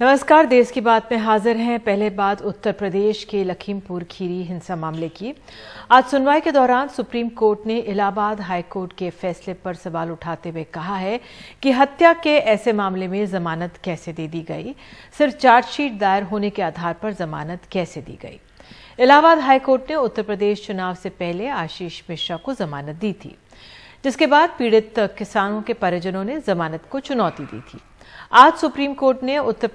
नमस्कार, देश की बात में हाजिर हैं। पहले बात उत्तर प्रदेश के लखीमपुर खीरी हिंसा मामले की। आज सुनवाई के दौरान सुप्रीम कोर्ट ने इलाहाबाद हाई कोर्ट के फैसले पर सवाल उठाते हुए कहा है कि हत्या के ऐसे मामले में जमानत कैसे दे दी गई, सिर्फ चार्जशीट दायर होने के आधार पर जमानत कैसे दी गई। इलाहाबाद हाई कोर्ट ने उत्तर प्रदेश चुनाव से पहले आशीष मिश्रा को जमानत दी थी, जिसके बाद पीड़ित किसानों के परिजनों ने जमानत को चुनौती दी थी। आज सुप्रीम कोर्ट में उत्तर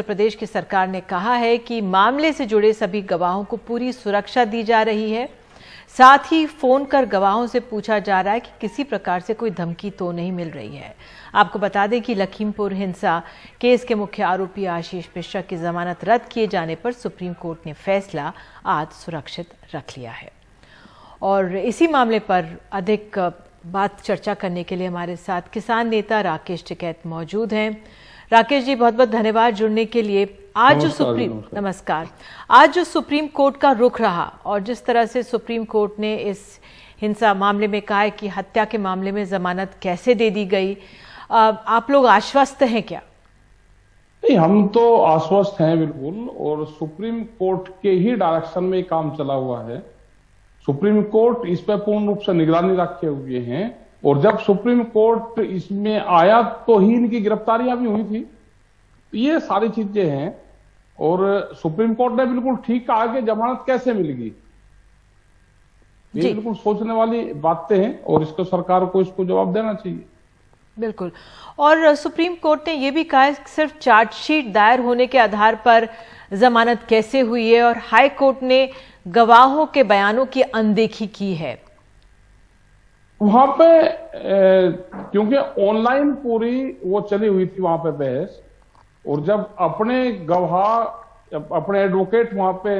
प्रदेश की सरकार ने कहा है कि मामले से जुड़े सभी गवाहों को पूरी सुरक्षा दी जा रही है। साथ ही फोन कर गवाहों से पूछा जा रहा है कि किसी प्रकार से कोई धमकी तो नहीं मिल रही है। आपको बता दें कि लखीमपुर हिंसा केस के मुख्य आरोपी आशीष मिश्रा की जमानत रद्द किए जाने पर सुप्रीम कोर्ट ने फैसला आज सुरक्षित रख लिया है। और इसी मामले पर अधिक बात चर्चा करने के लिए हमारे साथ किसान नेता राकेश टिकैत मौजूद हैं। राकेश जी, बहुत बहुत धन्यवाद जुड़ने के लिए। आज जो सुप्रीम कोर्ट का रुख रहा और जिस तरह से सुप्रीम कोर्ट ने इस हिंसा मामले में कहा है कि हत्या के मामले में जमानत कैसे दे दी गई, आप लोग आश्वस्त हैं क्या? नहीं, हम तो आश्वस्त हैं बिल्कुल, और सुप्रीम कोर्ट के ही डायरेक्शन में काम चला हुआ है। सुप्रीम कोर्ट इस पर पूर्ण रूप से निगरानी रखे हुए हैं, और जब सुप्रीम कोर्ट इसमें आया तो ही इनकी गिरफ्तारियां भी हुई थी। ये सारी चीजें हैं, और सुप्रीम कोर्ट ने बिल्कुल ठीक कहा कि जमानत कैसे मिलेगी। ये बिल्कुल सोचने वाली बातें हैं, और इसको सरकार को इसको जवाब देना चाहिए। बिल्कुल। और सुप्रीम कोर्ट ने यह भी कहा है सिर्फ चार्जशीट दायर होने के आधार पर जमानत कैसे हुई है, और हाई कोर्ट ने गवाहों के बयानों की अनदेखी की है। वहां पे क्योंकि ऑनलाइन पूरी वो चली हुई थी वहां पे बहस, और जब अपने गवाह अपने एडवोकेट वहां पे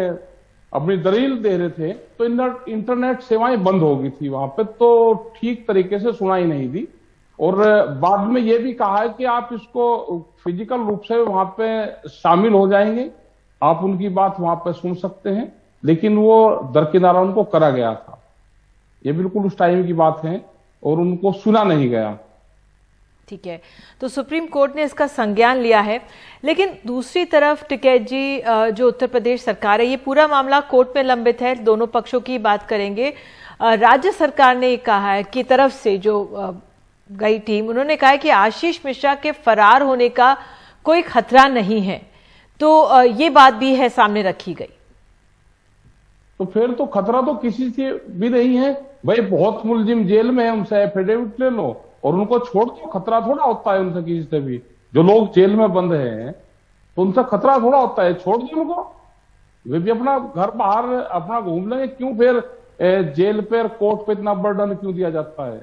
अपनी दलील दे रहे थे तो इंटरनेट सेवाएं बंद हो गई थी वहां पे, तो ठीक तरीके से सुनाई नहीं दी। और बाद में ये भी कहा है कि आप इसको फिजिकल रूप से वहां पे शामिल हो जाएंगे, आप उनकी बात वहां पे सुन सकते हैं, लेकिन वो दरकिनारा उनको करा गया था। ये बिल्कुल उस टाइम की बात है, और उनको सुना नहीं गया। ठीक है, तो सुप्रीम कोर्ट ने इसका संज्ञान लिया है। लेकिन दूसरी तरफ टिकैत जी, जो उत्तर प्रदेश सरकार है, ये पूरा मामला कोर्ट में लंबित है, दोनों पक्षों की बात करेंगे। राज्य सरकार ने कहा है कि तरफ से जो गई टीम, उन्होंने कहा है कि आशीष मिश्रा के फरार होने का कोई खतरा नहीं है, तो ये बात भी है सामने रखी गई। तो फिर तो खतरा तो किसी से भी नहीं है भाई। बहुत मुलजिम जेल में है, उनसे एफिडेविट ले लो और उनको छोड़ दो। खतरा थोड़ा होता है उनसे किसी से भी। जो लोग जेल में बंद हैं तो उनसे खतरा थोड़ा होता है, छोड़ दो उनको, वे भी अपना घर बाहर अपना घूम लेंगे। क्यों फिर जेल पर कोर्ट पे इतना बर्डन क्यों दिया जाता है?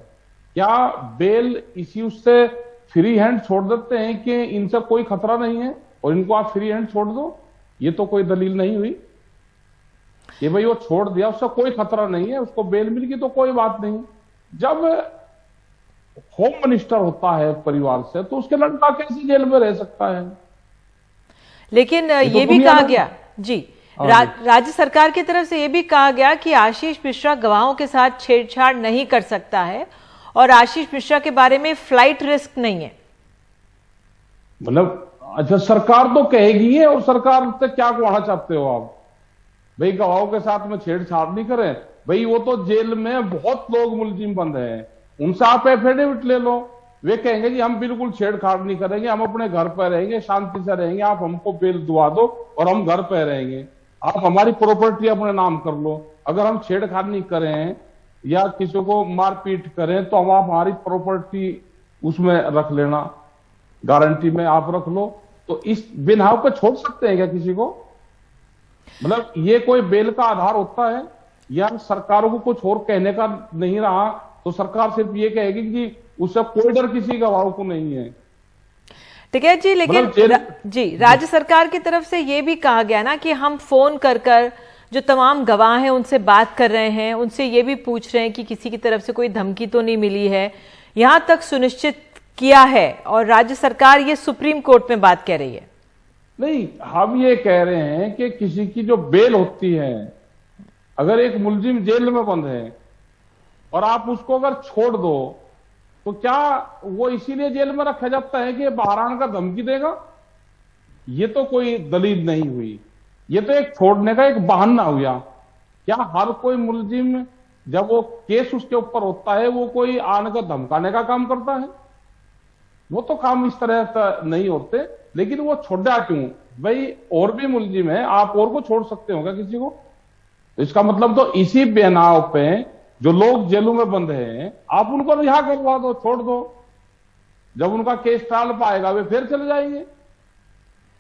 क्या बेल इश्यूज से फ्री हैंड छोड़ देते हैं कि इनसे कोई खतरा नहीं है और इनको आप फ्री हैंड छोड़ दो? ये तो कोई दलील नहीं हुई। ये भाई वो छोड़ दिया, उससे कोई खतरा नहीं है, उसको बेल मिल गई तो कोई बात नहीं। जब होम मिनिस्टर होता है परिवार से, तो उसके लड़का कैसे जेल में रह सकता है? लेकिन ये भी कहा गया जी, राज्य सरकार की तरफ से ये भी कहा गया कि आशीष मिश्रा गवाहों के साथ छेड़छाड़ नहीं कर सकता है, और आशीष मिश्रा के बारे में फ्लाइट रिस्क नहीं है। मतलब अच्छा, सरकार तो कहेगी है, और सरकार से क्या कहना चाहते हो आप? भाई गवाहों के साथ में छेड़छाड़ नहीं करें। भाई वो तो जेल में बहुत लोग मुलजिम बंद हैं, उनसे आप एफिडेविट ले लो। वे कहेंगे जी हम बिल्कुल छेड़छाड़ नहीं करेंगे, हम अपने घर पर रहेंगे, शांति से रहेंगे, आप हमको बेल दुआ दो और हम घर पर रहेंगे, आप हमारी प्रॉपर्टी अपने नाम कर लो। अगर हम छेड़छाड़ नहीं करें या किसी को मारपीट करें तो हम आप हमारी प्रॉपर्टी उसमें रख लेना, गारंटी में आप रख लो। तो इस बिनाव पर छोड़ सकते हैं क्या किसी को? मतलब ये कोई बेल का आधार होता है? या सरकारों को कुछ और कहने का नहीं रहा तो सरकार सिर्फ ये कहेगी कि उससे कोई डर किसी गवाह को नहीं है। टिकैत जी, लेकिन जी राज्य सरकार की तरफ से ये भी कहा गया ना कि हम फोन कर जो तमाम गवाह हैं उनसे बात कर रहे हैं, उनसे ये भी पूछ रहे हैं कि किसी की तरफ से कोई धमकी तो नहीं मिली है, यहां तक सुनिश्चित किया है। और राज्य सरकार ये सुप्रीम कोर्ट में बात कह रही है। नहीं, हम ये कह रहे हैं कि किसी की जो बेल होती है, अगर एक मुलजिम जेल में बंद है और आप उसको अगर छोड़ दो तो क्या वो इसीलिए जेल में रखा जाता है कि ये बाहर आने का धमकी देगा? ये तो कोई दलील नहीं हुई, ये तो एक छोड़ने का एक बहाना हुआ। क्या हर कोई मुलजिम जब वो केस उसके ऊपर होता है वो कोई आने का धमकाने का काम करता है? वो तो काम इस तरह नहीं होते। लेकिन वो छोड़ा क्यों? भाई और भी मुलजिम है, आप और को छोड़ सकते हो क्या किसी को? तो इसका मतलब तो इसी बेनाव पे जो लोग जेलों में बंद हैं आप उनको रिहा करवा दो, छोड़ दो। जब उनका केस टाल पाएगा वे फिर चले जाएंगे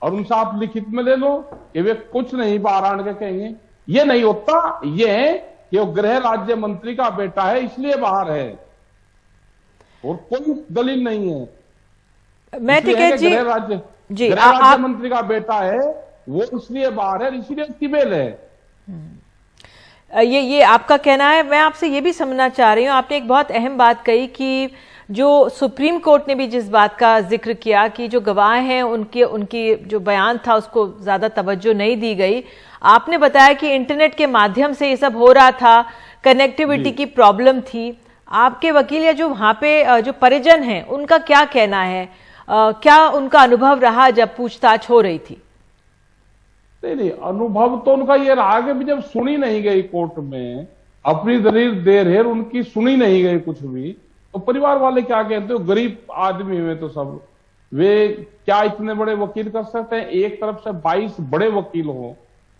और उनसे आप लिखित में ले लो कि वे कुछ नहीं बाहर आने के कहेंगे। ये नहीं होता, ये है कि वो गृह राज्य मंत्री का बेटा है इसलिए बाहर है और कोई दलील नहीं है। मैं टिकैत जी, गृह राज्य मंत्री का बेटा है वो इसलिए बाहर है, इसीलिए उसकी बेल है। ये आपका कहना है। मैं आपसे ये भी समझना चाह रही हूँ, आपने एक बहुत अहम बात कही कि जो सुप्रीम कोर्ट ने भी जिस बात का जिक्र किया कि जो गवाह हैं उनकी जो बयान था उसको ज्यादा तवज्जो नहीं दी गई। आपने बताया कि इंटरनेट के माध्यम से ये सब हो रहा था, कनेक्टिविटी की प्रॉब्लम थी। आपके वकील या जो वहां पे जो परिजन हैं उनका क्या कहना है? क्या उनका अनुभव रहा जब पूछताछ हो रही थी? नहीं, अनुभव तो उनका ये रहा कि जब सुनी नहीं गई कोर्ट में, अपनी दलील दे रहे उनकी सुनी नहीं गई कुछ भी, तो परिवार वाले क्या कहते हो? गरीब आदमी हुए तो सब, वे क्या इतने बड़े वकील कर सकते हैं? एक तरफ से 22 बड़े वकील हो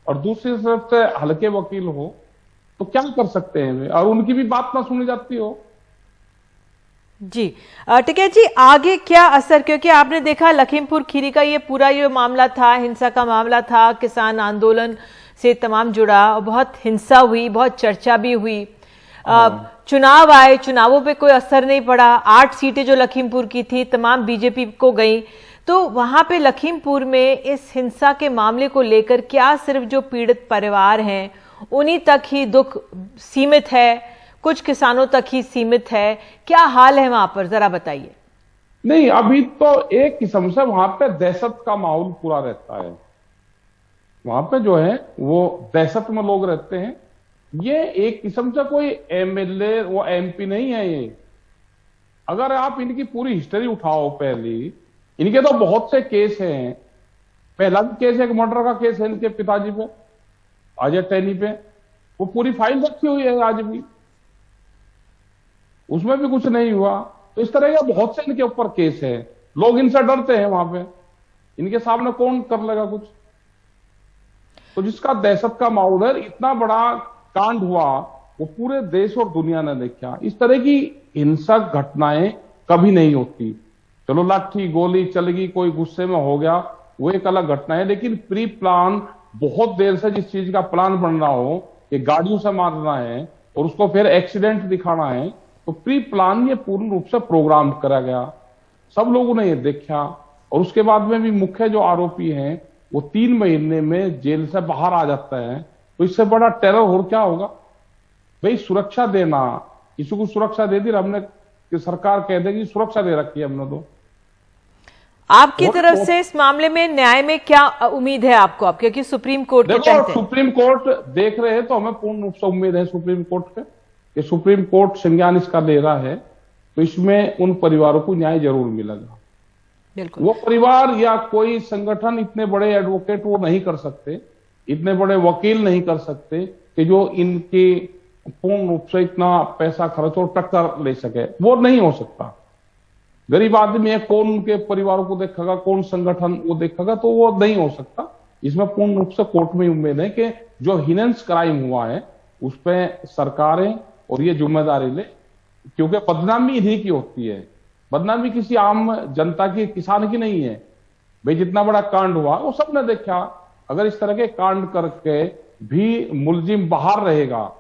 और दूसरी तरफ से हल्के वकील हो, तो क्या कर सकते हैं वे? और उनकी भी बात ना सुनी जाती हो। जी टिकैत जी, आगे क्या असर? क्योंकि आपने देखा लखीमपुर खीरी का ये पूरा ये मामला था, हिंसा का मामला था, किसान आंदोलन से तमाम जुड़ा, बहुत हिंसा हुई, बहुत चर्चा भी हुई। चुनाव आए, चुनावों पे कोई असर नहीं पड़ा। 8 सीटें जो लखीमपुर की थी तमाम बीजेपी को गई। तो वहां पे लखीमपुर में इस हिंसा के मामले को लेकर क्या सिर्फ जो पीड़ित परिवार हैं उन्हीं तक ही दुख सीमित है, कुछ किसानों तक ही सीमित है? क्या हाल है वहां पर, जरा बताइए। नहीं, अभी तो एक किस्म से वहां पे दहशत का माहौल पूरा रहता है। वहां पे जो है वो दहशत में लोग रहते हैं। ये एक किस्म से कोई एमएलए वो एमपी नहीं है ये। अगर आप इनकी पूरी हिस्ट्री उठाओ, पहली इनके तो बहुत से केस हैं। पहला भी केस एक मर्डर का केस है इनके पिताजी पे, अजय टैनी पे, वो पूरी फाइल रखी हुई है आज भी, उसमें भी कुछ नहीं हुआ। तो इस तरह के बहुत से इनके ऊपर केस है। लोग इनसे डरते हैं वहां पे, इनके सामने कौन कर लेगा कुछ? तो जिसका दहशत का माहौल है, इतना बड़ा कांड हुआ वो पूरे देश और दुनिया ने देखा। इस तरह की हिंसक घटनाएं कभी नहीं होती। चलो लाठी गोली चल गई, कोई गुस्से में हो गया, वो एक अलग घटना है। लेकिन प्री प्लान, बहुत देर से जिस चीज का प्लान बन रहा हो कि गाड़ियों से मारना है और उसको फिर एक्सीडेंट दिखाना है, तो प्री प्लान ये पूर्ण रूप से प्रोग्राम करा गया। सब लोगों ने ये देखा और उसके बाद में भी मुख्य जो आरोपी हैं वो 3 महीने में जेल से बाहर आ जाता है। तो इससे बड़ा टेरर और क्या होगा? भाई सुरक्षा देना, किसी को सुरक्षा दे दी हमने कि सरकार कह देगी सुरक्षा दे रखी है हमने। तो आपकी तरफ से इस मामले में न्याय में क्या उम्मीद है आपको? आप क्योंकि सुप्रीम कोर्ट के तहत सुप्रीम कोर्ट देख रहे हैं तो हमें पूर्ण रूप से उम्मीद है सुप्रीम कोर्ट पे कि सुप्रीम कोर्ट संज्ञान इसका ले रहा है तो इसमें उन परिवारों को न्याय जरूर मिलेगा। बिल्कुल। वो परिवार या कोई संगठन इतने बड़े एडवोकेट वो नहीं कर सकते, इतने बड़े वकील नहीं कर सकते कि जो इनके पूर्ण रूप से इतना पैसा खर्च और टक्कर ले सके। वो नहीं हो सकता। गरीब आदमी है, कौन उनके परिवारों को देखेगा, कौन संगठन वो देखेगा? तो वो नहीं हो सकता। इसमें पूर्ण रूप से कोर्ट में उम्मीद है कि जो हिनेंस क्राइम हुआ है उस पर सरकारें और ये जिम्मेदारी ले, क्योंकि बदनामी इन्हीं की होती है। बदनामी किसी आम जनता की, किसान की नहीं है। भाई जितना बड़ा कांड हुआ वो सबने देखा। अगर इस तरह के कांड करके भी मुलजिम बाहर रहेगा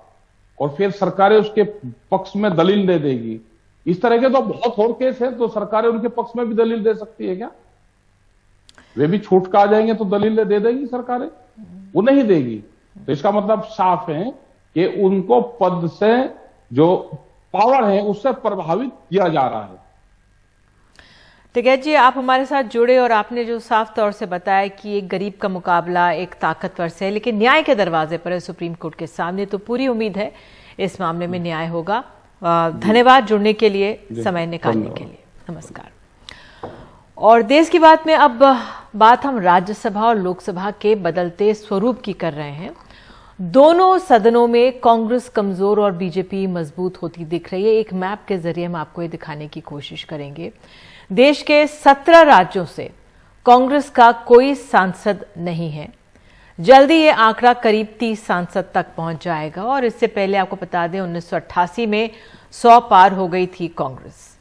और फिर सरकारें उसके पक्ष में दलील दे देगी, इस तरह के तो बहुत और केस है, तो सरकारें उनके पक्ष में भी दलील दे सकती है क्या? वे भी छूट का आ जाएंगे तो दलील दे देगी सरकारें? वो नहीं देगी। तो इसका मतलब साफ है कि उनको पद से जो पावर है उससे प्रभावित किया जा रहा है। टिकैत जी, आप हमारे साथ जुड़े और आपने जो साफ तौर से बताया कि एक गरीब का मुकाबला एक ताकतवर से है, लेकिन न्याय के दरवाजे पर है सुप्रीम कोर्ट के सामने, तो पूरी उम्मीद है इस मामले में न्याय होगा धन्यवाद जुड़ने के लिए, समय निकालने के लिए। नमस्कार। और देश की बात में अब बात हम राज्यसभा और लोकसभा के बदलते स्वरूप की कर रहे हैं। दोनों सदनों में कांग्रेस कमजोर और बीजेपी मजबूत होती दिख रही है। एक मैप के जरिए हम आपको ये दिखाने की कोशिश करेंगे। देश के 17 राज्यों से कांग्रेस का कोई सांसद नहीं है। जल्दी ये आंकड़ा करीब 30 सांसद तक पहुंच जाएगा। और इससे पहले आपको बता दें 1988 में 100 पार हो गई थी कांग्रेस।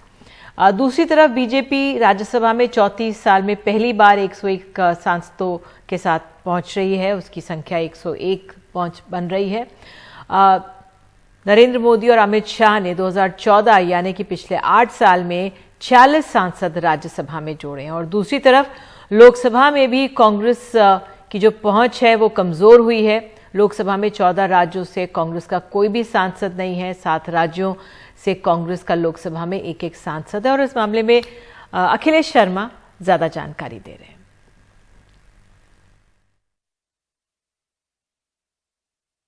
दूसरी तरफ बीजेपी राज्यसभा में 34 साल में पहली बार 101 सांसदों के साथ पहुंच रही है। उसकी संख्या 101 बन रही है। नरेंद्र मोदी और अमित शाह ने 2014 यानी कि पिछले 8 साल में 46 सांसद राज्यसभा में जोड़े हैं। और दूसरी तरफ लोकसभा में भी कांग्रेस की जो पहुंच है वो कमजोर हुई है। लोकसभा में 14 राज्यों से कांग्रेस का कोई भी सांसद नहीं है। 7 राज्यों से कांग्रेस का लोकसभा में एक सांसद है। और इस मामले में अखिलेश शर्मा ज्यादा जानकारी दे रहे हैं।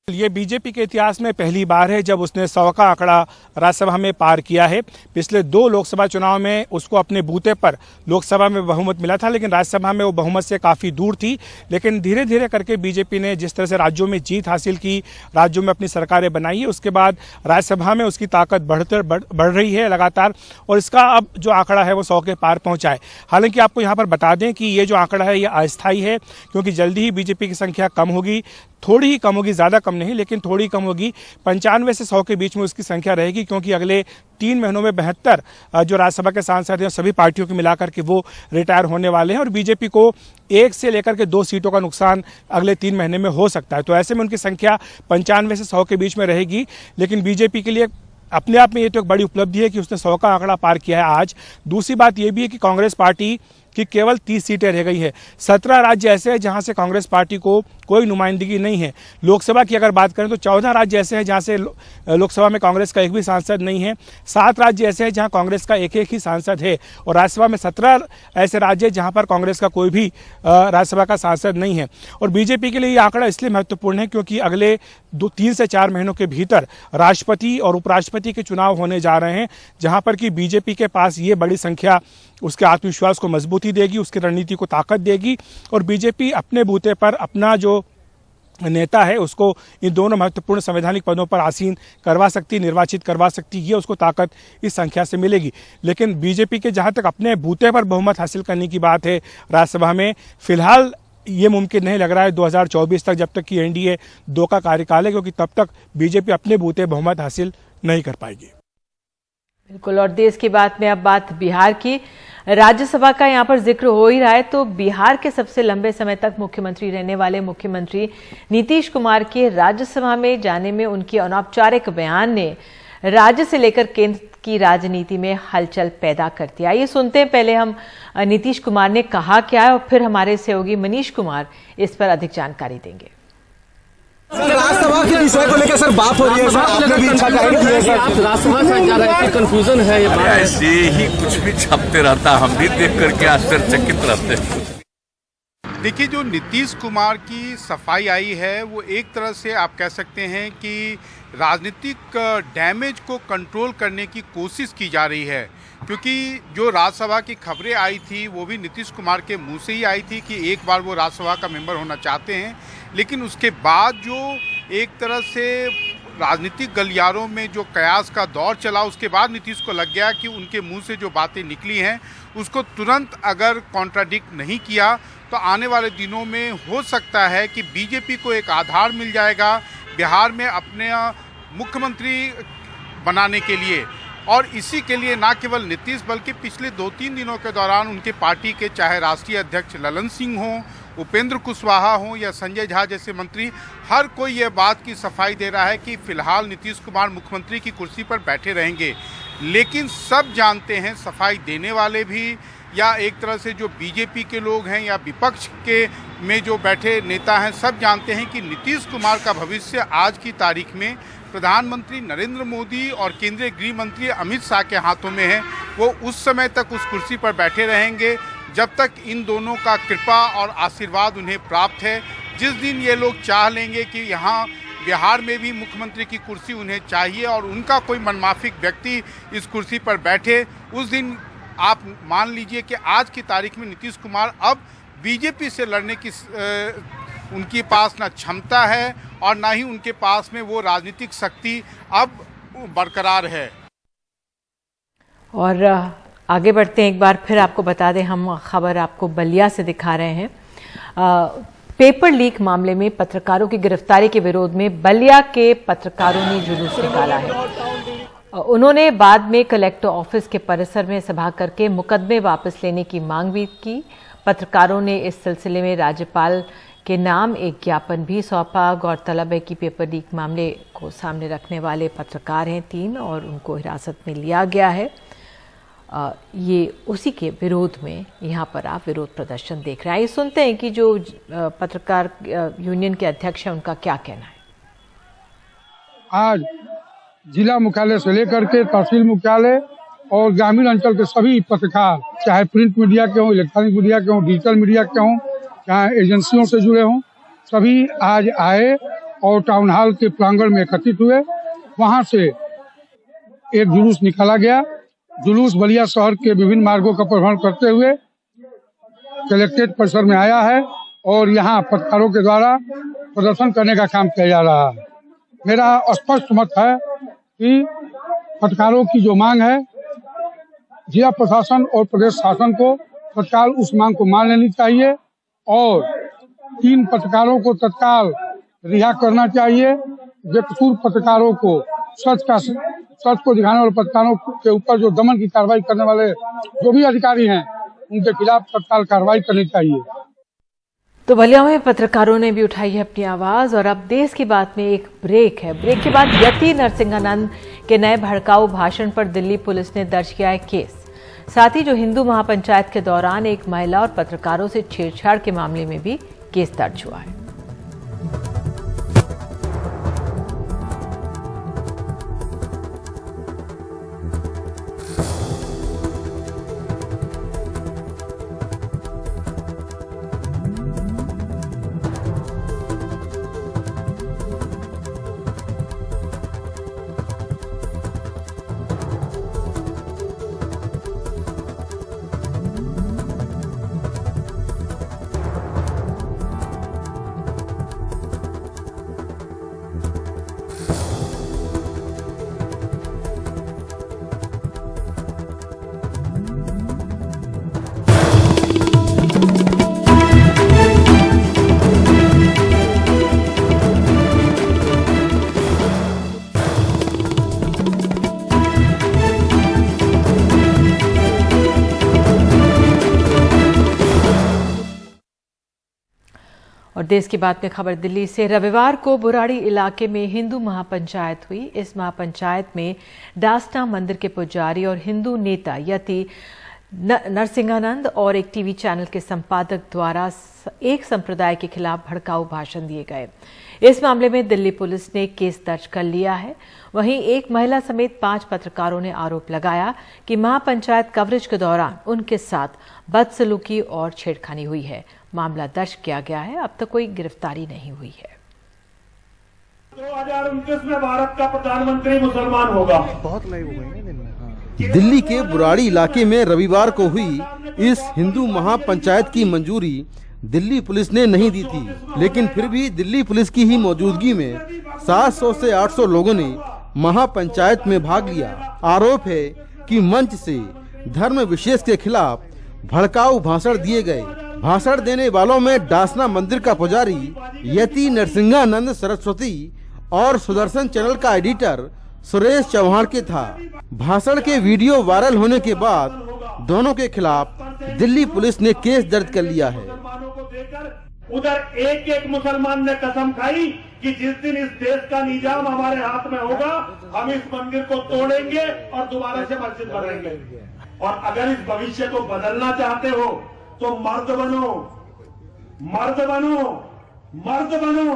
ये बीजेपी के इतिहास में पहली बार है जब उसने 100 का आंकड़ा राज्यसभा में पार किया है। पिछले 2 लोकसभा चुनाव में उसको अपने बूते पर लोकसभा में बहुमत मिला था, लेकिन राज्यसभा में वो बहुमत से काफी दूर थी। लेकिन धीरे धीरे करके बीजेपी ने जिस तरह से राज्यों में जीत हासिल की, राज्यों में अपनी सरकारें बनाई है, उसके बाद राज्यसभा में उसकी ताकत बढ़ रही है लगातार। और इसका अब जो आंकड़ा है वो 100 के पार पहुंचा है। हालांकि आपको यहाँ पर बता दें कि ये जो आंकड़ा है ये अस्थायी है, क्योंकि जल्दी ही बीजेपी की संख्या कम होगी। थोड़ी ही कम होगी, ज्यादा कम नहीं, लेकिन थोड़ी कम होगी। 95 से 100 के बीच में उसकी संख्या रहेगी, क्योंकि अगले 3 महीनों में 72 जो राज्यसभा के सांसद हैं सभी पार्टियों को मिलाकर के वो रिटायर होने वाले हैं। और बीजेपी को 1 से लेकर के 2 सीटों का नुकसान अगले 3 महीने में हो सकता है। तो ऐसे में उनकी संख्या 95 से 100 के बीच में रहेगी। लेकिन बीजेपी के लिए अपने आप में ये तो एक बड़ी उपलब्धि है कि उसने 100 का आंकड़ा पार किया है आज। दूसरी बात यह भी है कि कांग्रेस पार्टी कि केवल 30 सीटें रह गई है। 17 राज्य ऐसे हैं जहां से कांग्रेस पार्टी को कोई नुमाइंदगी नहीं है। लोकसभा की अगर बात करें तो 14 राज्य ऐसे हैं जहां से लोकसभा में कांग्रेस का एक भी सांसद नहीं है। 7 राज्य ऐसे हैं जहां कांग्रेस का एक ही सांसद है। और राज्यसभा में 17 ऐसे राज्य जहां पर कांग्रेस का कोई भी राज्यसभा का सांसद नहीं है। और बीजेपी के लिए ये आंकड़ा इसलिए महत्वपूर्ण है क्योंकि अगले 3 से 4 महीनों के भीतर राष्ट्रपति और उपराष्ट्रपति के चुनाव होने जा रहे हैं, जहां पर कि बीजेपी के पास ये बड़ी संख्या उसके आत्मविश्वास को मजबूती देगी, उसकी रणनीति को ताकत देगी। और बीजेपी अपने बूते पर अपना जो नेता है उसको इन दोनों महत्वपूर्ण संवैधानिक पदों पर आसीन करवा सकती, निर्वाचित करवा सकती, ये उसको ताकत इस संख्या से मिलेगी। लेकिन बीजेपी के जहां तक अपने बूते पर बहुमत हासिल करने की बात है राज्यसभा में, फिलहाल ये मुमकिन नहीं लग रहा है 2024 तक, जब तक कि एनडीए 2 का कार्यकाल है, क्योंकि तब तक बीजेपी अपने बूते बहुमत हासिल नहीं कर पाएगी। बिल्कुल। और देश की बात में अब बात बिहार की। राज्यसभा का यहाँ पर जिक्र हो ही रहा है, तो बिहार के सबसे लंबे समय तक मुख्यमंत्री रहने वाले मुख्यमंत्री नीतीश कुमार के राज्यसभा में जाने में उनकी अनौपचारिक बयान ने राज्य से लेकर केंद्र की राजनीति में हलचल पैदा कर दिया। आइए सुनते हैं पहले हम नीतीश कुमार ने कहा क्या है, और फिर हमारे सहयोगी मनीष कुमार इस पर अधिक जानकारी देंगे। राज्यसभा के विषय को लेकर सर बात हो रही है, आपने भी इच्छा जाहिर की है सर, आप राज्यसभा से जा रहे हैं, कंफ्यूजन है ये बात? ऐसे ही कुछ भी छपते रहता, हम भी देख करके आश्चर्यचकित रहते हैं। देखिए, जो नीतीश कुमार की सफाई आई है वो एक तरह से आप कह सकते हैं कि राजनीतिक डैमेज को कंट्रोल करने की कोशिश की जा रही है, क्योंकि जो राज्यसभा की खबरें आई थी वो भी नीतीश कुमार के मुंह से ही आई थी कि एक बार वो राज्यसभा का मेंबर होना चाहते हैं। लेकिन उसके बाद जो एक तरह से राजनीतिक गलियारों में जो कयास का दौर चला, उसके बाद नीतीश को लग गया कि उनके मुंह से जो बातें निकली हैं उसको तुरंत अगर कॉन्ट्राडिक्ट नहीं किया तो आने वाले दिनों में हो सकता है कि बीजेपी को एक आधार मिल जाएगा बिहार में अपने मुख्यमंत्री बनाने के लिए। और इसी के लिए ना केवल नीतीश बल्कि पिछले 2-3 दिनों के दौरान उनके पार्टी के चाहे राष्ट्रीय अध्यक्ष ललन सिंह हों, उपेंद्र कुशवाहा हों या संजय झा जैसे मंत्री, हर कोई ये बात की सफाई दे रहा है कि फिलहाल नीतीश कुमार मुख्यमंत्री की कुर्सी पर बैठे रहेंगे। लेकिन सब जानते हैं, सफाई देने वाले भी या एक तरह से जो बीजेपी के लोग हैं या विपक्ष के में जो बैठे नेता हैं, सब जानते हैं कि नीतीश कुमार का भविष्य आज की तारीख में प्रधानमंत्री नरेंद्र मोदी और केंद्रीय गृह मंत्री अमित शाह के हाथों में है। वो उस समय तक उस कुर्सी पर बैठे रहेंगे जब तक इन दोनों का कृपा और आशीर्वाद उन्हें प्राप्त है। जिस दिन ये लोग चाह लेंगे कि यहाँ बिहार में भी मुख्यमंत्री की कुर्सी उन्हें चाहिए और उनका कोई मनमाफिक व्यक्ति इस कुर्सी पर बैठे। उस दिन आप मान लीजिए कि आज की तारीख में नीतीश कुमार अब बीजेपी से लड़ने की उनके पास ना क्षमता है और ना ही उनके पास में वो राजनीतिक शक्ति अब बरकरार है। और आगे बढ़ते हैं, एक बार फिर आपको बता दें, हम खबर आपको बलिया से दिखा रहे हैं। पेपर लीक मामले में पत्रकारों की गिरफ्तारी के विरोध में बलिया के पत्रकारों ने जुलूस निकाला है। उन्होंने बाद में कलेक्टर ऑफिस के परिसर में सभा करके मुकदमे वापस लेने की मांग भी की। पत्रकारों ने इस सिलसिले में राज्यपाल के नाम एक ज्ञापन भी सौंपा। गौरतलब है कि पेपर लीक मामले को सामने रखने वाले पत्रकार हैं 3 और उनको हिरासत में लिया गया है। ये उसी के विरोध में यहाँ पर आप विरोध प्रदर्शन देख रहे हैं। ये सुनते हैं कि जो पत्रकार यूनियन के अध्यक्ष हैं उनका क्या कहना है। आज जिला मुख्यालय से लेकर के तहसील मुख्यालय और ग्रामीण अंचल के सभी पत्रकार, चाहे प्रिंट मीडिया के हों, इलेक्ट्रॉनिक मीडिया के हों, डिजिटल मीडिया के हों, चाहे एजेंसियों से जुड़े हों, सभी आज आए और टाउन हॉल के प्रांगण में एकत्रित हुए। वहां से एक जुलूस निकाला गया। जुलूस बलिया शहर के विभिन्न मार्गों का परिभ्रमण करते हुए कलेक्ट्रेट परिसर में आया है और यहाँ पत्रकारों के द्वारा प्रदर्शन करने का काम किया जा रहा है। मेरा स्पष्ट मत है कि पत्रकारों की जो मांग है, जिला प्रशासन और प्रदेश शासन को तत्काल उस मांग को मान लेनी चाहिए और 3 पत्रकारों को तत्काल रिहा करना चाहिए। बेकसूर पत्रकारों को सच को दिखाने वाले पत्रकारों के ऊपर जो दमन की कार्रवाई करने वाले जो भी अधिकारी हैं, उनके खिलाफ तत्काल कार्रवाई करनी चाहिए। तो बलिया में पत्रकारों ने भी उठाई है अपनी आवाज। और अब देश की बात में एक ब्रेक है। ब्रेक के बाद यति नरसिंहानंद के नए भड़काऊ भाषण पर दिल्ली पुलिस ने दर्ज किया है केस। साथ ही जो हिंदू महापंचायत के दौरान एक महिला और पत्रकारों से छेड़छाड़ के मामले में भी केस दर्ज हुआ है। और देश की बात में खबर दिल्ली से। रविवार को बुराड़ी इलाके में हिंदू महापंचायत हुई। इस महापंचायत में डासना मंदिर के पुजारी और हिंदू नेता यति नरसिंहानंद और एक टीवी चैनल के संपादक द्वारा एक संप्रदाय के खिलाफ भड़काऊ भाषण दिए गए। इस मामले में दिल्ली पुलिस ने केस दर्ज कर लिया है। वहीं एक महिला समेत 5 पत्रकारों ने आरोप लगाया कि महापंचायत कवरेज के दौरान उनके साथ बदसलूकी और छेड़खानी हुई है। मामला दर्ज किया गया है। अब तक कोई गिरफ्तारी नहीं हुई है। 2029 में भारत का प्रधानमंत्री मुसलमान होगा। बहुत लाइव हो गई है। दिल्ली के बुराड़ी इलाके में रविवार को हुई इस हिंदू महापंचायत की मंजूरी दिल्ली पुलिस ने नहीं दी थी, लेकिन फिर भी दिल्ली पुलिस की ही मौजूदगी में 700 से 800 लोगों ने महापंचायत में भाग लिया। आरोप है कि मंच से धर्म विशेष के खिलाफ भड़काऊ भाषण दिए गए। भाषण देने वालों में डासना मंदिर का पुजारी यति नरसिंहानंद सरस्वती और सुदर्शन चैनल का एडिटर सुरेश चौहान के था। भाषण के वीडियो वायरल होने के बाद दोनों के खिलाफ दिल्ली पुलिस ने केस दर्ज कर लिया है। उधर एक मुसलमान ने कसम खाई कि जिस दिन इस देश का निजाम हमारे हाथ में होगा, हम इस मंदिर को तोड़ेंगे और दोबारा से मस्जिद बनाएंगे। और अगर इस भविष्य को बदलना चाहते हो तो मर्द बनो, मर्द बनो, मर्द बनो।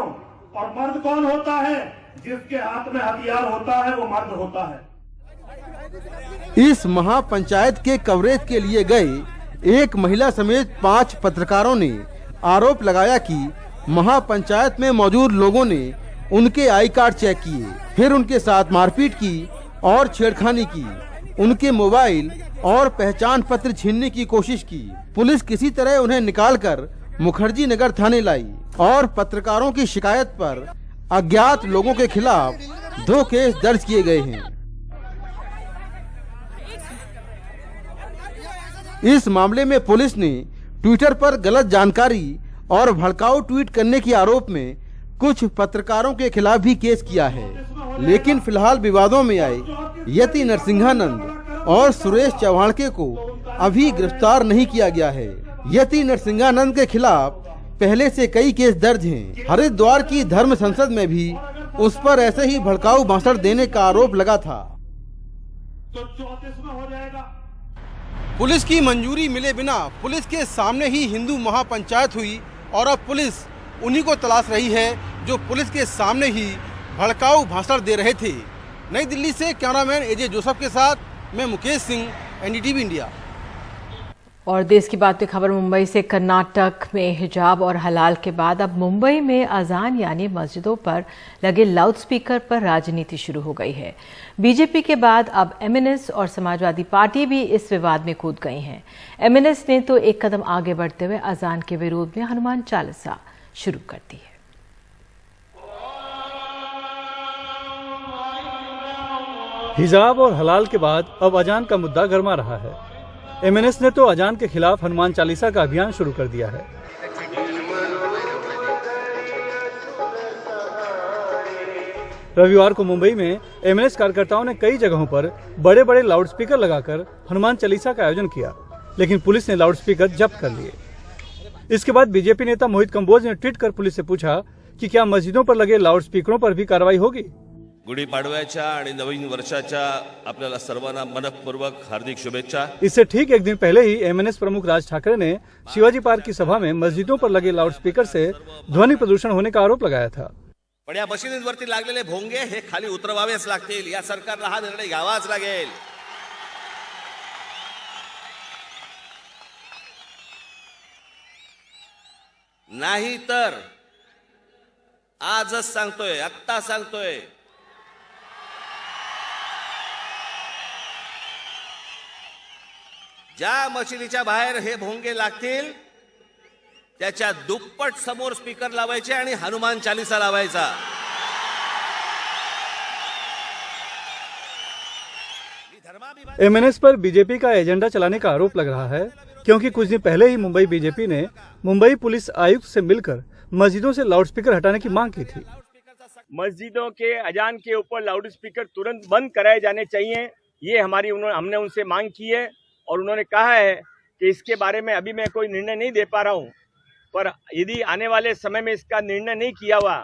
और मर्द कौन होता है? जिसके हाथ में हथियार होता है वो मर्द होता है। इस महापंचायत के कवरेज के लिए गए एक महिला समेत 5 पत्रकारों ने आरोप लगाया कि महापंचायत में मौजूद लोगों ने उनके आई कार्ड चेक किए, फिर उनके साथ मारपीट की और छेड़खानी की, उनके मोबाइल और पहचान पत्र छीनने की कोशिश की। पुलिस किसी तरह उन्हें निकालकर मुखर्जी नगर थाने लाई और पत्रकारों की शिकायत पर अज्ञात लोगों के खिलाफ 2 केस दर्ज किए गए हैं। इस मामले में पुलिस ने ट्विटर पर गलत जानकारी और भड़काऊ ट्वीट करने के आरोप में कुछ पत्रकारों के खिलाफ भी केस किया है, लेकिन फिलहाल विवादों में आए यति नरसिंहानंद और सुरेश चव्हाणके को अभी गिरफ्तार नहीं किया गया है। यति नरसिंहानंद के खिलाफ पहले से कई केस दर्ज हैं। हरिद्वार की धर्म संसद में भी उस पर ऐसे ही भड़काऊ भाषण देने का आरोप लगा था। तो 34 में हो जाएगा। पुलिस की मंजूरी मिले बिना पुलिस के सामने ही हिंदू महापंचायत हुई और अब पुलिस उन्हीं को तलाश रही है जो पुलिस के सामने ही भड़काऊ भाषण दे रहे थे। नई दिल्ली से कैमरामैन एजे जोसेफ के साथ मैं मुकेश सिंह, एनडीटीवी इंडिया। और देश की बात की खबर मुंबई से। कर्नाटक में हिजाब और हलाल के बाद अब मुंबई में अजान यानी मस्जिदों पर लगे लाउडस्पीकर पर राजनीति शुरू हो गई है। बीजेपी के बाद अब एमएनएस और समाजवादी पार्टी भी इस विवाद में कूद गई हैं। एमएनएस ने तो एक कदम आगे बढ़ते हुए अजान के विरोध में हनुमान चालीसा शुरू कर दी है। हिजाब और हलाल के बाद अब अजान का मुद्दा गरमा रहा है। एमएनएस ने तो अजान के खिलाफ हनुमान चालीसा का अभियान शुरू कर दिया है। रविवार को मुंबई में एमएनएस कार्यकर्ताओं ने कई जगहों पर बड़े बड़े लाउडस्पीकर लगाकर हनुमान चालीसा का आयोजन किया, लेकिन पुलिस ने लाउडस्पीकर जब्त कर लिए। इसके बाद बीजेपी नेता मोहित कंबोज ने ट्वीट कर पुलिस से पूछा कि क्या मस्जिदों पर लगे लाउडस्पीकरों पर भी कार्रवाई होगी। गुढीपाडव्याच्या आणि नवीन वर्षाच्या आपल्याला सर्वांना मनपूर्वक हार्दिक शुभेच्छा। इससे ठीक एक दिन पहले ही एमएनएस प्रमुख राज ठाकरे ने शिवाजी पार्क की सभा में मस्जिदों पर लगे लाउडस्पीकर से ध्वनि प्रदूषण होने का आरोप लगाया था। पण या मशिदींवरती लागलेले भोंगे हे खाली उतरवावेच लागतील। या सरकारला हा निर्णय घ्यावाच लागेल। नाही तर आजच सांगतोय, आत्ता सांगतोय, ज्या मशिदीच्या बाहेर हे भोंगे लागतील त्याच्या दुप्पट समोर स्पीकर लावायचे आणि हनुमान चालीसा लावायचा। एमएनएस पर बीजेपी का एजेंडा चलाने का आरोप लग रहा है, क्योंकि कुछ दिन पहले ही मुंबई बीजेपी ने मुंबई पुलिस आयुक्त से मिलकर मस्जिदों से लाउडस्पीकर हटाने की मांग की थी। मस्जिदों के अजान के ऊपर लाउडस्पीकर तुरंत बंद कराए जाने चाहिए, ये हमने उनसे मांग की है और उन्होंने कहा है कि इसके बारे में अभी मैं कोई निर्णय नहीं दे पा रहा हूं, पर यदि आने वाले समय में इसका निर्णय नहीं किया हुआ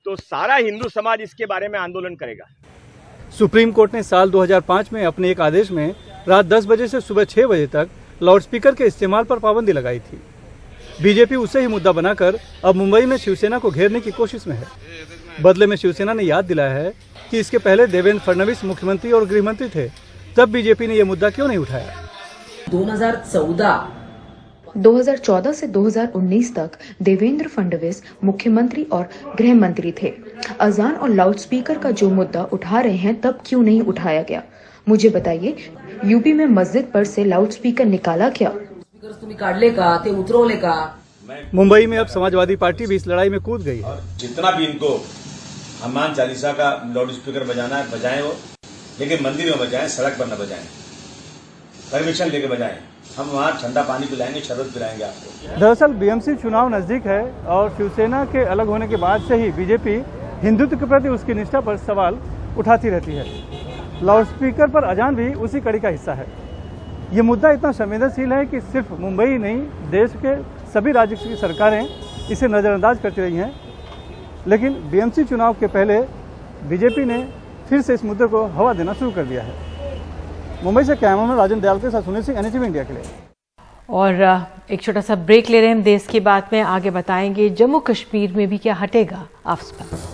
तो सारा हिंदू समाज इसके बारे में आंदोलन करेगा। सुप्रीम कोर्ट ने साल 2005 में अपने एक आदेश में रात 10 बजे से सुबह 6 बजे तक लाउडस्पीकर के इस्तेमाल पर पाबंदी लगाई थी। बीजेपी उसे ही मुद्दा बनाकर अब मुंबई में शिवसेना को घेरने की कोशिश में है। बदले में शिवसेना ने याद दिलाया है कि इसके पहले देवेंद्र फडणवीस मुख्यमंत्री और गृह मंत्री थे, तब बीजेपी ने यह मुद्दा क्यों नहीं उठाया। 2014 से 2019 तक देवेंद्र फडणवीस मुख्यमंत्री और गृह मंत्री थे। अजान और लाउडस्पीकर का जो मुद्दा उठा रहे हैं तब क्यों नहीं उठाया गया, मुझे बताइए। यूपी में मस्जिद पर से लाउडस्पीकर निकाला क्या? मुंबई में अब समाजवादी पार्टी भी इस लड़ाई में कूद गई है। जितना भी इनको हनुमान चालीसा का लाउडस्पीकर बजाना है बजाएं वो, लेकिन मंदिर में बजाएं, सड़क पर न बजाएं, परमिशन लेके बजाएं। हम वहाँ ठंडा पानी पिलाएंगे, शरबत पिलाएंगे आपको। दरअसल बीएमसी चुनाव नजदीक है और शिवसेना के अलग होने के बाद से ही बीजेपी हिंदुत्व के प्रति उसकी निष्ठा पर सवाल उठाती रहती है। लाउडस्पीकर पर अजान भी उसी कड़ी का हिस्सा है। ये मुद्दा इतना संवेदनशील है कि सिर्फ मुंबई ही नहीं, देश के सभी राज्य की सरकारें इसे नज़रअंदाज करती रही हैं। लेकिन बीएमसी चुनाव के पहले बीजेपी ने फिर से इस मुद्दे को हवा देना शुरू कर दिया है। मुंबई से कैमरामैन राजन दयाल के साथ सुनील सिंह, एनडीटीवी इंडिया के लिए। और एक छोटा सा ब्रेक ले रहे हैं। देश की बात में आगे बताएंगे जम्मू कश्मीर में भी क्या हटेगा आपस पर।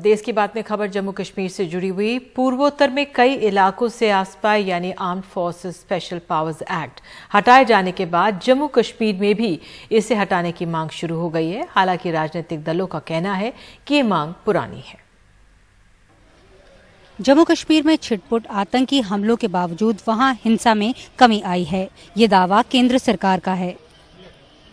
और देश की बात में खबर जम्मू कश्मीर से जुड़ी हुई। पूर्वोत्तर में कई इलाकों से आसपा यानी armed forces special powers act हटाए जाने के बाद जम्मू कश्मीर में भी इसे हटाने की मांग शुरू हो गई है। हालांकि राजनीतिक दलों का कहना है कि ये मांग पुरानी है। जम्मू कश्मीर में छिटपुट आतंकी हमलों के बावजूद वहां हिंसा में कमी आई है, ये दावा केंद्र सरकार का है।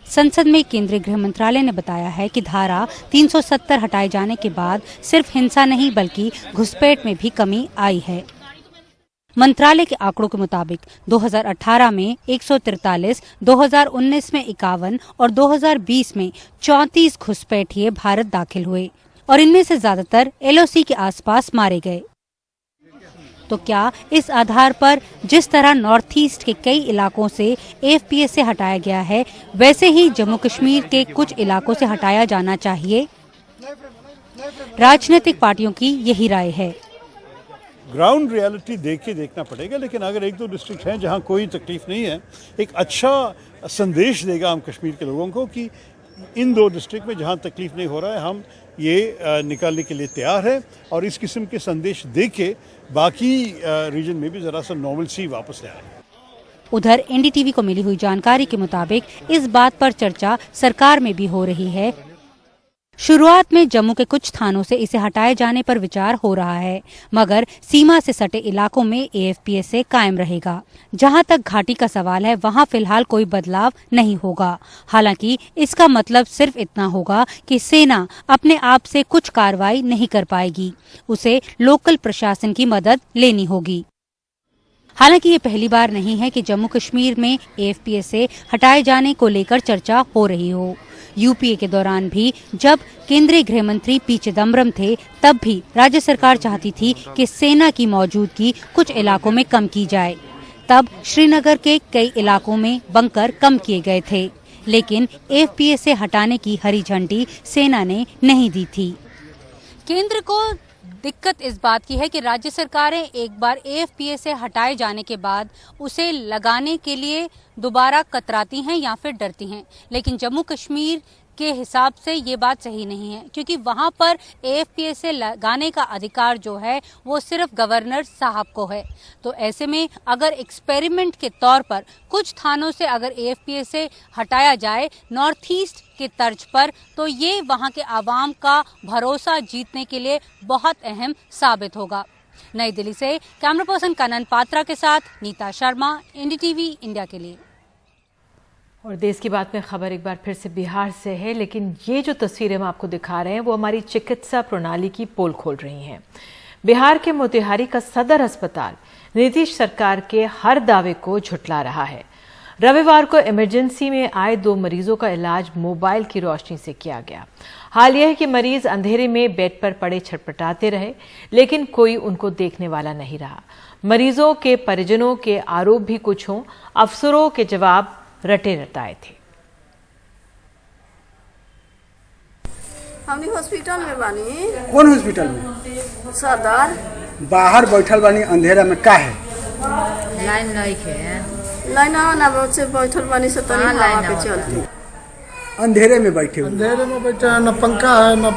संसद में केंद्रीय गृह मंत्रालय ने बताया है कि धारा 370 हटाए जाने के बाद सिर्फ हिंसा नहीं बल्कि घुसपैठ में भी कमी आई है। मंत्रालय के आंकड़ों के मुताबिक 2018 में 143, 2019 में 51 और 2020 में 34 घुसपैठिए भारत दाखिल हुए और इनमें से ज्यादातर LOC के आसपास मारे गए। तो क्या इस आधार पर जिस तरह नॉर्थ ईस्ट के कई इलाकों से AFPS से हटाया गया है, वैसे ही जम्मू कश्मीर के कुछ इलाकों से हटाया जाना चाहिए? राजनीतिक पार्टियों की यही राय है। ग्राउंड रियलिटी देख के देखना पड़ेगा, लेकिन अगर एक दो डिस्ट्रिक्ट हैं जहां कोई तकलीफ नहीं है, एक अच्छा संदेश देगा हम कश्मीर के लोगों को कि इन दो डिस्ट्रिक्ट में जहां तकलीफ नहीं हो रहा है, हम ये निकालने के लिए तैयार है और इस किस्म के संदेश दे के बाकी रीजन में भी जरा सा नॉर्मलसी वापस ले आए। उधर NDTV को मिली हुई जानकारी के मुताबिक इस बात पर चर्चा सरकार में भी हो रही है। शुरुआत में जम्मू के कुछ थानों से इसे हटाए जाने पर विचार हो रहा है, मगर सीमा से सटे इलाकों में AFPS से कायम रहेगा। जहां तक घाटी का सवाल है, वहां फिलहाल कोई बदलाव नहीं होगा। हालांकि इसका मतलब सिर्फ इतना होगा कि सेना अपने आप से कुछ कार्रवाई नहीं कर पाएगी, उसे लोकल प्रशासन की मदद लेनी होगी। हालांकि ये पहली बार नहीं है कि जम्मू कश्मीर में AFPS से हटाए जाने को लेकर चर्चा हो रही हो। UPA के दौरान भी जब केंद्रीय गृह मंत्री P चिदम्बरम थे, तब भी राज्य सरकार चाहती थी कि सेना की मौजूदगी कुछ इलाकों में कम की जाए। तब श्रीनगर के कई इलाकों में बंकर कम किए गए थे, लेकिन AFPS से हटाने की हरी झंडी सेना ने नहीं दी थी। केंद्र को दिक्कत इस बात की है कि राज्य सरकारें एक बार AFPS से हटाए जाने के बाद उसे लगाने के लिए दोबारा कतराती हैं या फिर डरती हैं, लेकिन जम्मू कश्मीर के हिसाब से ये बात सही नहीं है, क्योंकि वहां पर AFPS से लगाने का अधिकार जो है वो सिर्फ गवर्नर साहब को है। तो ऐसे में अगर एक्सपेरिमेंट के तौर पर कुछ थानों से अगर AFPS से हटाया जाए नॉर्थ ईस्ट के तर्ज पर, तो ये वहां के आवाम का भरोसा जीतने के लिए बहुत अहम साबित होगा। नई दिल्ली से कैमरा पर्सन कनन पात्रा के साथ नीता शर्मा, NDTV इंडिया के लिए। और देश की बात में खबर एक बार फिर से बिहार से है, लेकिन ये जो तस्वीरें हम आपको दिखा रहे हैं वो हमारी चिकित्सा प्रणाली की पोल खोल रही हैं। बिहार के मोतिहारी का सदर अस्पताल नीतीश सरकार के हर दावे को झुठला रहा है। रविवार को इमरजेंसी में आए 2 मरीजों का इलाज मोबाइल की रोशनी से किया गया। हाल यह है कि मरीज अंधेरे में बेड पर पड़े छटपटाते रहे, लेकिन कोई उनको देखने वाला नहीं रहा। मरीजों के परिजनों के आरोप भी कुछ हों, अफसरों के जवाब रटे रटाए थे। हमनी हॉस्पिटल में बानी। कौन हॉस्पिटल में? सदर। बाहर बैठल बानी अंधेरा में, का है? लाइन नहीं है। लाइन ना बच्चे बैठल बानी से तनी हवा के चलते। अंधेरे में बैठे हुए। अंधेरे में बैठे हैं, न पंखा है न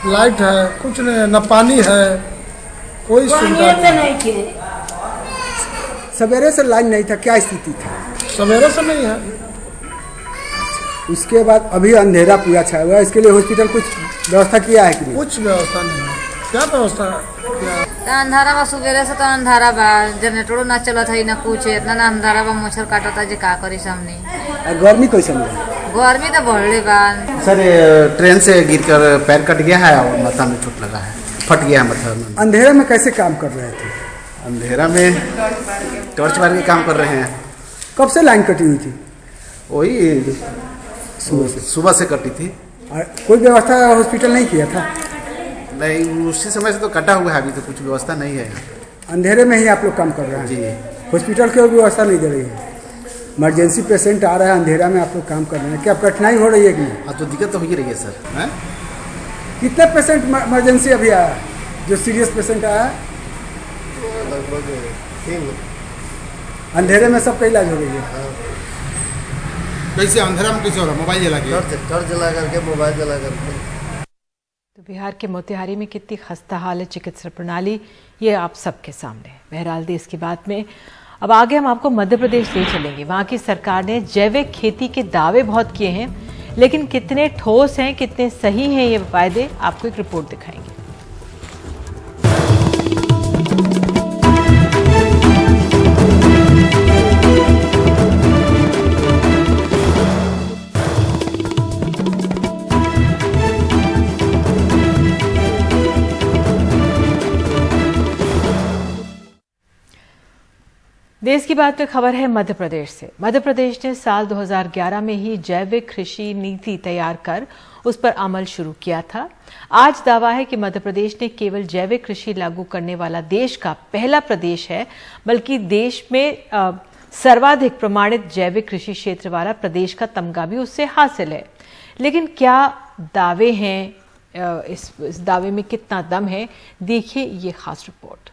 लाइट है, कुछ नहीं, न पानी है, कोई सुविधा नहीं। सवेरे से लाइन नहीं था, क्या स्थिति था? सवेरे से नहीं है। उसके बाद अभी अंधेरा पूरा छाया हुआ है, इसके लिए हॉस्पिटल कुछ व्यवस्था किया है कि नहीं? कुछ व्यवस्था नहीं है। क्या व्यवस्था है? अंधारा बा, सवेरे से तो अंधारा बा, जनरेटरो ना चलत है ना कुछ, इतना ना अंधारा बा, मच्छर काटता जे का करी सामने। गर्मी कैसन है? गर्मी तो बढ़ले बा। सर ट्रेन से गिरकर पैर कट गया है और माथा में चोट लगा है, फट गया है माथा में। अंधेरे में कैसे काम कर रहे थे? अंधेरा में टॉर्च मार के काम कर रहे हैं। कब से लाइन कटी हुई थी? वही सुबह से कटी थी। कोई व्यवस्था हॉस्पिटल नहीं किया था? नहीं, उसी समय से तो कटा हुआ है, अभी तो कुछ व्यवस्था नहीं है। अंधेरे में ही आप लोग काम कर रहे हैं? जी। हॉस्पिटल की व्यवस्था नहीं दे रही है? इमरजेंसी पेशेंट आ रहा है, अंधेरा में आप लोग काम कर रहे हैं, क्या कठिनाई हो रही है कि नहीं? हाँ, तो दिक्कत तो हो ही रही है सर। कितने पेशेंट इमरजेंसी अभी आया, जो सीरियस पेशेंट आया? लगभग 3। अंधेरे में सबका इलाज हो रही है? कैसे अंधेरा में कैसे हो रहा? मोबाइल जला के, टॉर्च जला करके, मोबाइल जला करके। तो बिहार के मोतिहारी में कितनी खस्ता हाल है चिकित्सा प्रणाली, ये आप सबके सामने है। बहरहाल देश की बात में अब आगे हम आपको मध्य प्रदेश ले चलेंगे। वहाँ की सरकार ने जैविक खेती के दावे बहुत किए हैं, लेकिन कितने ठोस हैं, कितने सही हैं ये वायदे, आपको एक रिपोर्ट दिखाएंगे। देश की बात में खबर है मध्य प्रदेश से। मध्य प्रदेश ने साल 2011 में ही जैविक कृषि नीति तैयार कर उस पर अमल शुरू किया था। आज दावा है कि मध्य प्रदेश ने केवल जैविक कृषि लागू करने वाला देश का पहला प्रदेश है, बल्कि देश में सर्वाधिक प्रमाणित जैविक कृषि क्षेत्र वाला प्रदेश का तमगा भी उससे हासिल है। लेकिन क्या दावे हैं, इस दावे में कितना दम है, देखिए ये खास रिपोर्ट।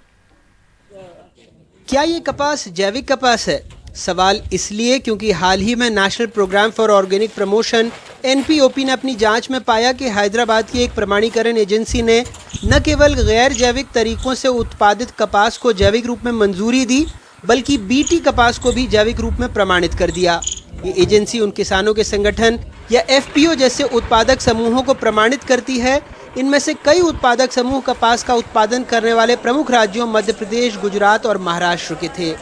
क्या ये कपास जैविक कपास है? सवाल इसलिए क्योंकि हाल ही में national programme for organic promotion (NPOP) ने अपनी जांच में पाया कि हैदराबाद की एक प्रमाणीकरण एजेंसी ने न केवल गैर जैविक तरीकों से उत्पादित कपास को जैविक रूप में मंजूरी दी, बल्कि BT कपास को भी जैविक रूप में प्रमाणित कर दिया। ये एजेंसी उन किसानों के संगठन या FPO जैसे उत्पादक समूहों को प्रमाणित करती है। इनमें से कई उत्पादक समूह कपास का उत्पादन करने वाले प्रमुख राज्यों मध्य प्रदेश, गुजरात और महाराष्ट्र के थे।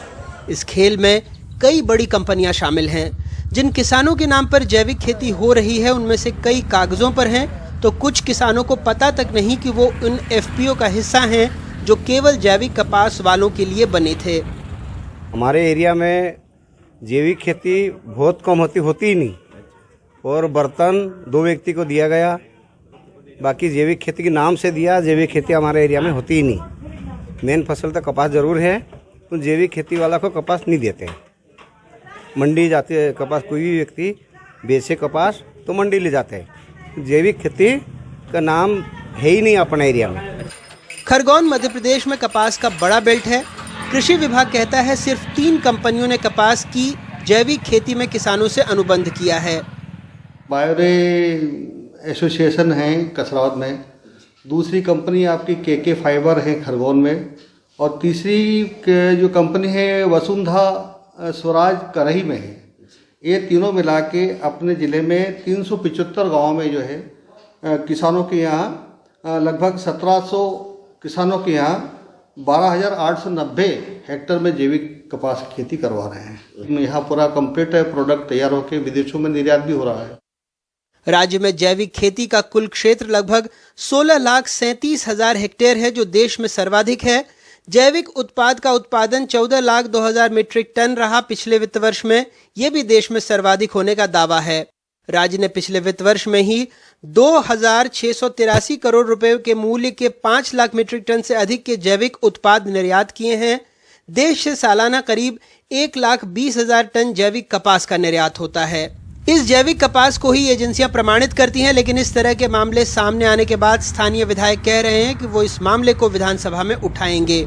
इस खेल में कई बड़ी कंपनियां शामिल हैं। जिन किसानों के नाम पर जैविक खेती हो रही है, उनमें से कई कागजों पर हैं, तो कुछ किसानों को पता तक नहीं कि वो उन FPO का हिस्सा हैं जो केवल जैविक कपास वालों के लिए बने थे। हमारे एरिया में जैविक खेती बहुत कम होती ही नहीं, और बर्तन 2 व्यक्ति को दिया गया, बाकी जैविक खेती के नाम से दिया। जैविक खेती हमारे एरिया में होती ही नहीं। मेन फसल तो कपास जरूर है, तो जैविक खेती वाला को कपास नहीं देते। मंडी जाते है कपास, कोई भी व्यक्ति बेचे कपास तो मंडी ले जाते हैं। जैविक खेती का नाम है ही नहीं अपने एरिया में। खरगोन मध्य प्रदेश में कपास का बड़ा बेल्ट है। कृषि विभाग कहता है सिर्फ 3 कंपनियों ने कपास की जैविक खेती में किसानों से अनुबंध किया है। बायोरे एसोसिएशन है कसरावत में, दूसरी कंपनी आपकी KK फाइबर है खरगोन में, और तीसरी जो कंपनी है वसुंधरा स्वराज करही में है। ये तीनों मिला के अपने ज़िले में 375 गाँव में जो है किसानों के यहाँ लगभग 1700 किसानों के यहाँ 12,890 हेक्टेयर में जैविक कपास की खेती करवा रहे हैं। यहाँ पूरा कंप्लीट प्रोडक्ट तैयार होकर विदेशों में निर्यात भी हो रहा है। राज्य में जैविक खेती का कुल क्षेत्र लगभग 16,37,000 हेक्टेयर है, जो देश में सर्वाधिक है। जैविक उत्पाद का उत्पादन 14,02,000 मीट्रिक टन रहा पिछले वित्त वर्ष में। ये भी देश में सर्वाधिक होने का दावा है। राज्य ने पिछले वित्त वर्ष में ही 2,683 करोड़ रुपए के मूल्य के 5 लाख मीट्रिक टन से अधिक के जैविक उत्पाद निर्यात किए हैं। देश से सालाना करीब 1,20,000 टन जैविक कपास का निर्यात होता है। इस जैविक कपास को ही एजेंसियां प्रमाणित करती हैं, लेकिन इस तरह के मामले सामने आने के बाद स्थानीय विधायक कह रहे हैं कि वो इस मामले को विधानसभा में उठाएंगे।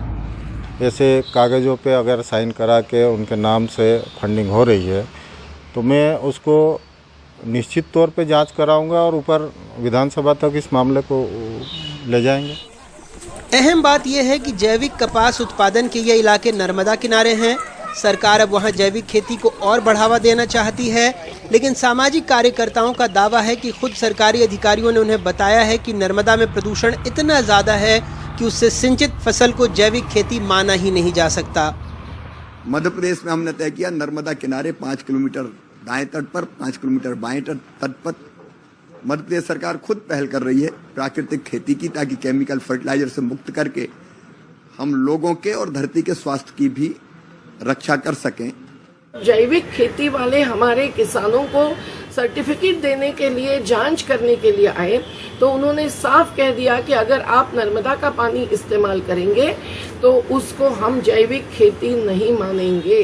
ऐसे कागजों पे अगर साइन करा के उनके नाम से फंडिंग हो रही है, तो मैं उसको निश्चित तौर पे जांच कराऊंगा और ऊपर विधानसभा तक इस मामले को ले जाएंगे। अहम बात यह है कि जैविक कपास उत्पादन के ये इलाके नर्मदा किनारे हैं। सरकार अब वहां जैविक खेती को और बढ़ावा देना चाहती है, लेकिन सामाजिक कार्यकर्ताओं का दावा है कि खुद सरकारी अधिकारियों ने उन्हें बताया है कि नर्मदा में प्रदूषण इतना ज़्यादा है कि उससे सिंचित फसल को जैविक खेती माना ही नहीं जा सकता। मध्य प्रदेश में हमने तय किया नर्मदा किनारे 5 किलोमीटर दाएं तट पर, 5 किलोमीटर बाएं तट पर मध्य प्रदेश सरकार खुद पहल कर रही है प्राकृतिक खेती की, ताकि केमिकल फर्टिलाइजर से मुक्त करके हम लोगों के और धरती के स्वास्थ्य की भी रक्षा कर सकें। जैविक खेती वाले हमारे किसानों को सर्टिफिकेट देने के लिए, जांच करने के लिए आए, तो उन्होंने साफ कह दिया कि अगर आप नर्मदा का पानी इस्तेमाल करेंगे तो उसको हम जैविक खेती नहीं मानेंगे।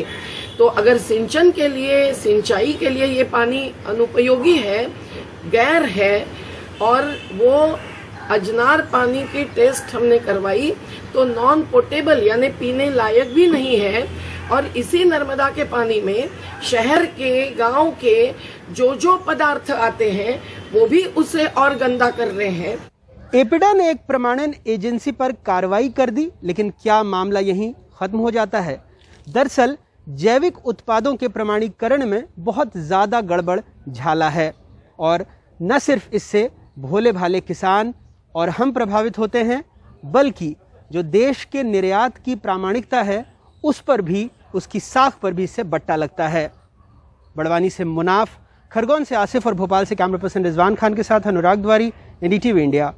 तो अगर सिंचन के लिए, सिंचाई के लिए ये पानी अनुपयोगी है, गैर है, और वो अजनार पानी की टेस्ट हमने करवाई तो नॉन पोर्टेबल यानी पीने लायक भी नहीं है। और इसी नर्मदा के पानी में शहर के, गांव के जो पदार्थ आते हैं वो भी उसे और गंदा कर रहे हैं। एपिडा ने एक प्रमाणन एजेंसी पर कार्रवाई कर दी, लेकिन क्या मामला यहीं खत्म हो जाता है? दरअसल जैविक उत्पादों के प्रमाणीकरण में बहुत ज़्यादा गड़बड़ झाला है और न सिर्फ इससे भोले भाले किसान और हम प्रभावित होते हैं, बल्कि जो देश के निर्यात की प्रामाणिकता है उस पर भी, उसकी साख पर भी इससे बट्टा लगता है। बड़वानी से मुनाफ, खरगोन से आसिफ और भोपाल से कैमरा पर्सन रिजवान खान के साथ अनुराग द्वारी, एनडीटीवी इंडिया।